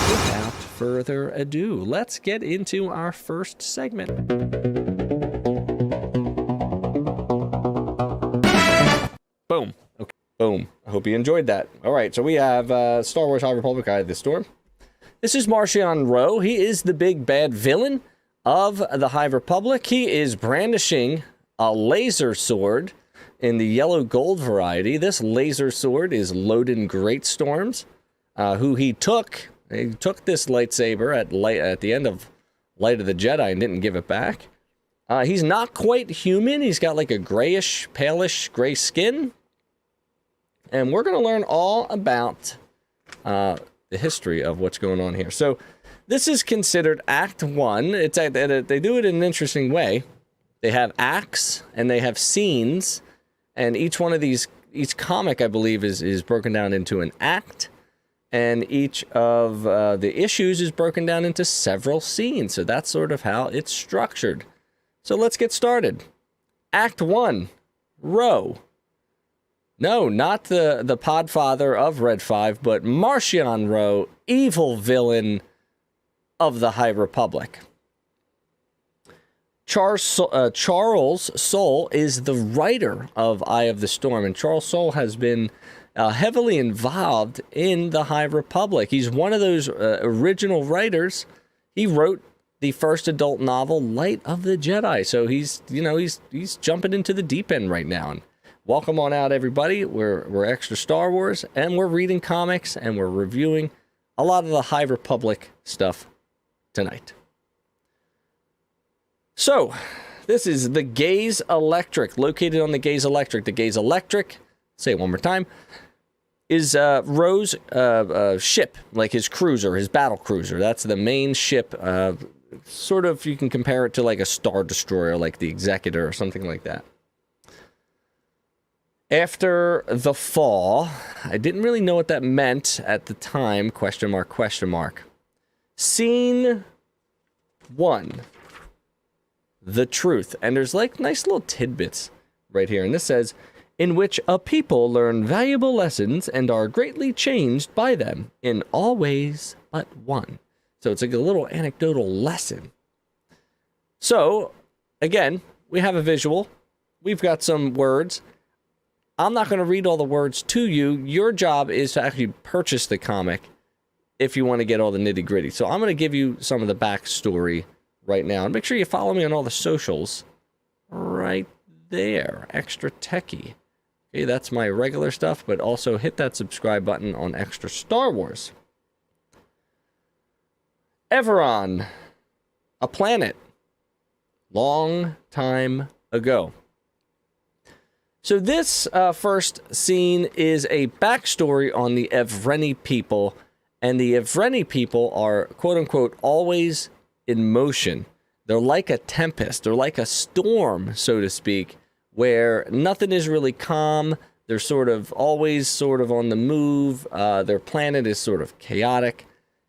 Without further ado, let's get into our first segment. Boom. Okay. Boom. I hope you enjoyed that. All right, so we have Star Wars High Republic Eye of the Storm. This is Marchion Ro. He is the big bad villain of the High Republic. He is brandishing a laser sword in the yellow gold variety. This laser sword is Loden Greatstorms, who he took this lightsaber at the end of Light of the Jedi and didn't give it back. He's not quite human. He's got like a grayish, palish gray skin. And we're going to learn all about the history of what's going on here. So this is considered Act 1. They do it in an interesting way. They have acts and they have scenes. And each one of these, each comic, I believe, is broken down into an act. And each of the issues is broken down into several scenes. So that's sort of how it's structured. So let's get started. Act 1, Ro. No, not the podfather of Red 5, but Marchion Ro, evil villain of the High Republic. Charles Soule is the writer of Eye of the Storm, and Charles Soule has been heavily involved in the High Republic. He's one of those original writers. He wrote the first adult novel, Light of the Jedi. So he's jumping into the deep end right now. And welcome on out, everybody. We're Extra Star Wars, and we're reading comics, and we're reviewing a lot of the High Republic stuff tonight. So, this is the Gaze Electric, located on the Gaze Electric. The Gaze Electric, say it one more time, is Ro's ship, like his cruiser, his battle cruiser. That's the main ship. Sort of, you can compare it to like a Star Destroyer, like the Executor or something like that. After the fall, I didn't really know what that meant at the time, question mark, question mark. Scene 1. The truth. And there's like nice little tidbits right here. And this says, in which a people learn valuable lessons and are greatly changed by them in all ways but one. So it's like a little anecdotal lesson. So, again, we have a visual. We've got some words. I'm not going to read all the words to you. Your job is to actually purchase the comic if you want to get all the nitty-gritty. So I'm going to give you some of the backstory right now. And make sure you follow me on all the socials right there. Extra Techie. Okay, that's my regular stuff, but also hit that subscribe button on Extra Star Wars. Everon, a planet, long time ago. So this first scene is a backstory on the Evreni people, and the Evreni people are, quote-unquote, always in motion. They're like a tempest. They're like a storm, so to speak, where nothing is really calm. They're sort of always sort of on the move. Their planet is sort of chaotic.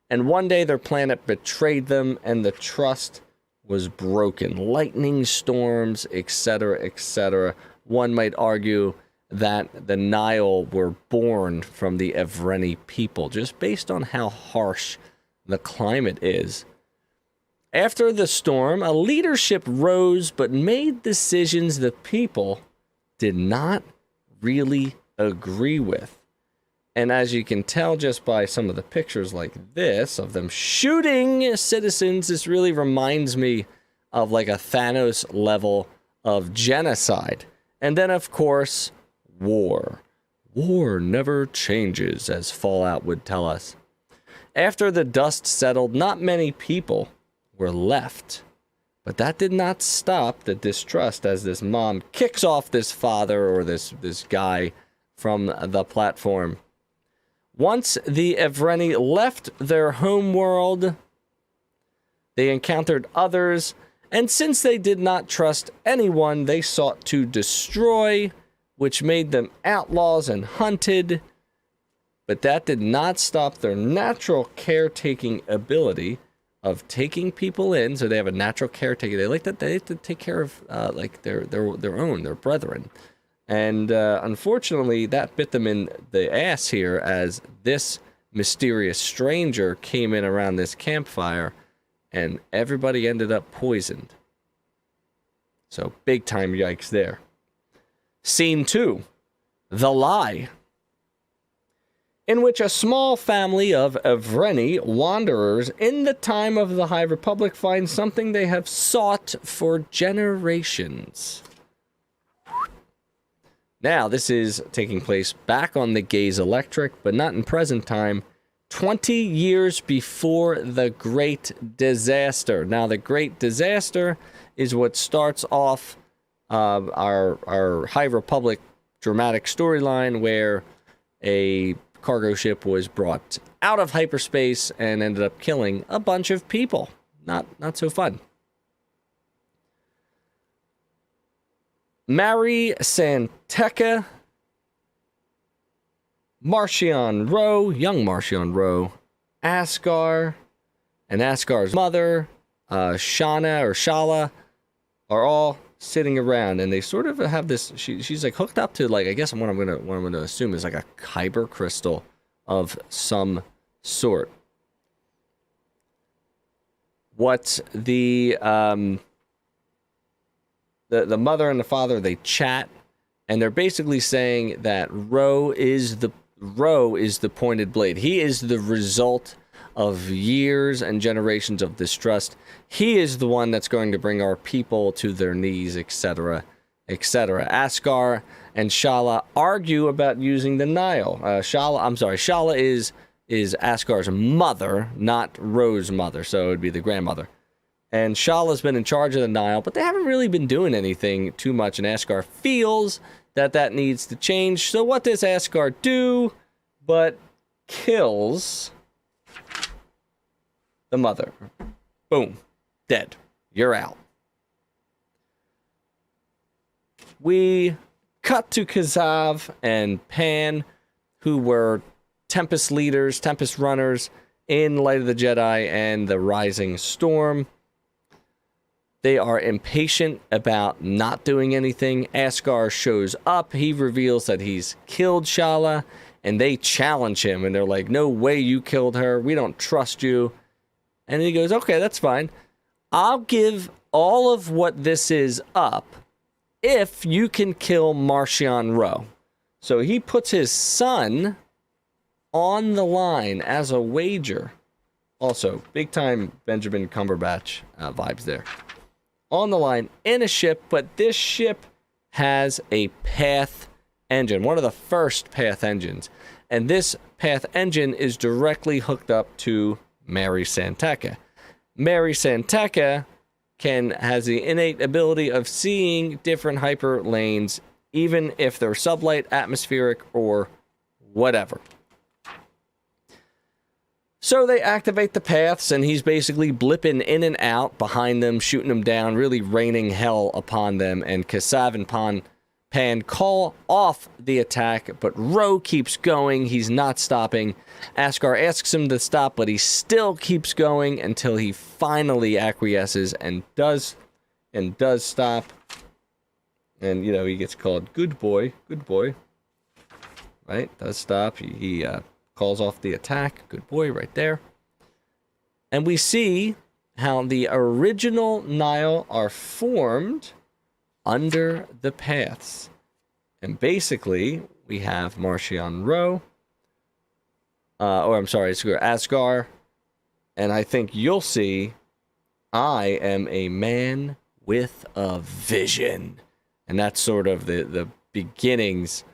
And one day their planet betrayed them, and the trust was broken. Lightning storms, etc., etc. One might argue that the Nile were born from the Evreni people, just based on how harsh the climate is. After the storm, a leadership rose but made decisions the people did not really agree with. And as you can tell just by some of the pictures like this, of them shooting citizens, this really reminds me of like a Thanos level of genocide. And then, of course, war. War never changes, as Fallout would tell us. After the dust settled, not many people were left. But that did not stop the distrust as this mom kicks off this father or this guy from the platform. Once the Evreni left their home world, they encountered others, and since they did not trust anyone, they sought to destroy, which made them outlaws and hunted. But that did not stop their natural caretaking ability of taking people in. So they have a natural caretaker. They like to take care of like their own, their brethren. And unfortunately, that bit them in the ass here as this mysterious stranger came in around this campfire and everybody ended up poisoned. So big time yikes there. Scene 2, The Lie, in which a small family of Evreni wanderers in the time of the High Republic find something they have sought for generations. Now, this is taking place back on the Gaze Electric, but not in present time, 20 years before the Great Disaster. Now, the Great Disaster is what starts off our High Republic dramatic storyline where a cargo ship was brought out of hyperspace and ended up killing a bunch of people. Not so fun. Marchion Ro, young Marchion Ro, Askar, and Askar's mother, Shala, are all sitting around, and they sort of have this. She's like hooked up to, like, I guess what I'm gonna assume is like a kyber crystal of some sort. What the mother and the father, they chat, and they're basically saying that Ro is the pointed blade. He is the result of years and generations of distrust. He is the one that's going to bring our people to their knees, etc., etc. Askar and Shala argue about using the Nile. Shala is Askar's mother, not Ro's mother, so it would be the grandmother. And Shala's been in charge of the Nile, but they haven't really been doing anything too much, and Askar feels that needs to change. So what does Askar do but kills the mother? Boom. Dead. You're out. We cut to Kazav and Pan, who were Tempest leaders, Tempest runners in Light of the Jedi and the Rising Storm. They are impatient about not doing anything. Askar shows up. He reveals that he's killed Shala, and they challenge him, and they're like, no way you killed her. We don't trust you. And he goes, okay, that's fine. I'll give all of what this is up if you can kill Marchion Ro. So he puts his son on the line as a wager. Also, big time Benjamin Cumberbatch vibes there. On the line in a ship, but this ship has a path engine, one of the first path engines. And this path engine is directly hooked up to Mary Santeka. Mary Santeka has the innate ability of seeing different hyper lanes, even if they're sublight, atmospheric, or whatever. So they activate the paths, and he's basically blipping in and out behind them, shooting them down, really raining hell upon them. And Kasav and Pan call off the attack, but Ro keeps going. He's not stopping. Askar asks him to stop, but he still keeps going until he finally acquiesces and does stop. And, you know, he gets called good boy, right? Does stop. He calls off the attack. Good boy right there. And we see how the original Nile are formed under the paths. And basically, we have Marchion Ro. It's Askar. And I think you'll see I am a man with a vision. And that's sort of the beginnings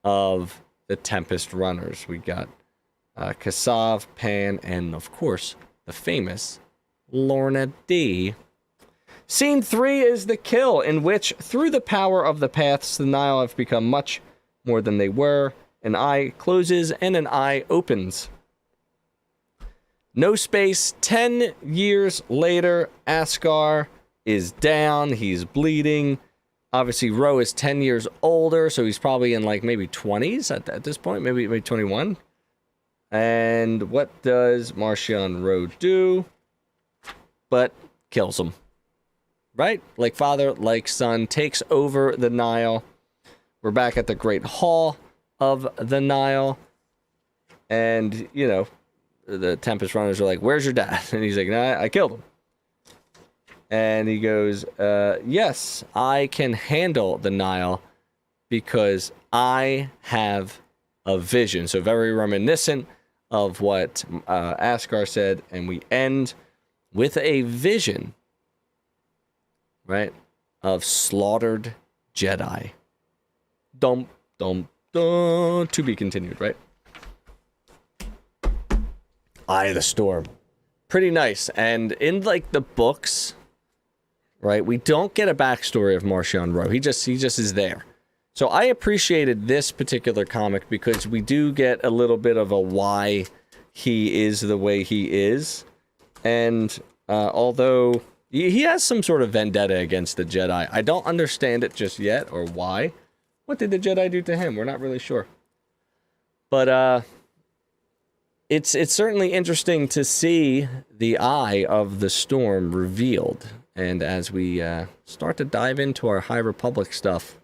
of the Tempest Runners. We got Kasav, Pan, and of course, the famous Lorna D. Scene 3 is the kill, in which, through the power of the paths, the Nile have become much more than they were. An eye closes and an eye opens. No space. 10 years later, Askar is down. He's bleeding. Obviously, Ro is 10 years older, so he's probably in like maybe 20s at this point, maybe 21. And what does Marchion Ro do? But kills him. Right? Like father, like son, takes over the Nile. we're back at the Great Hall of the Nile. And, you know, the Tempest runners are like, where's your dad? And he's like, nah, I killed him. And he goes, yes, I can handle the Nile because I have a vision. So very reminiscent of what Askar said. And we end with a vision, right, of slaughtered Jedi. Dum, dum, dum. To be continued, right? Eye of the Storm. Pretty nice. And in, like, the books, right, we don't get a backstory of Marchion Ro. He just is there. So I appreciated this particular comic because we do get a little bit of a why he is the way he is. And although he has some sort of vendetta against the Jedi, I don't understand it just yet, or why. What did the Jedi do to him? We're not really sure. But it's certainly interesting to see the Eye of the Storm revealed. And as we start to dive into our High Republic stuff,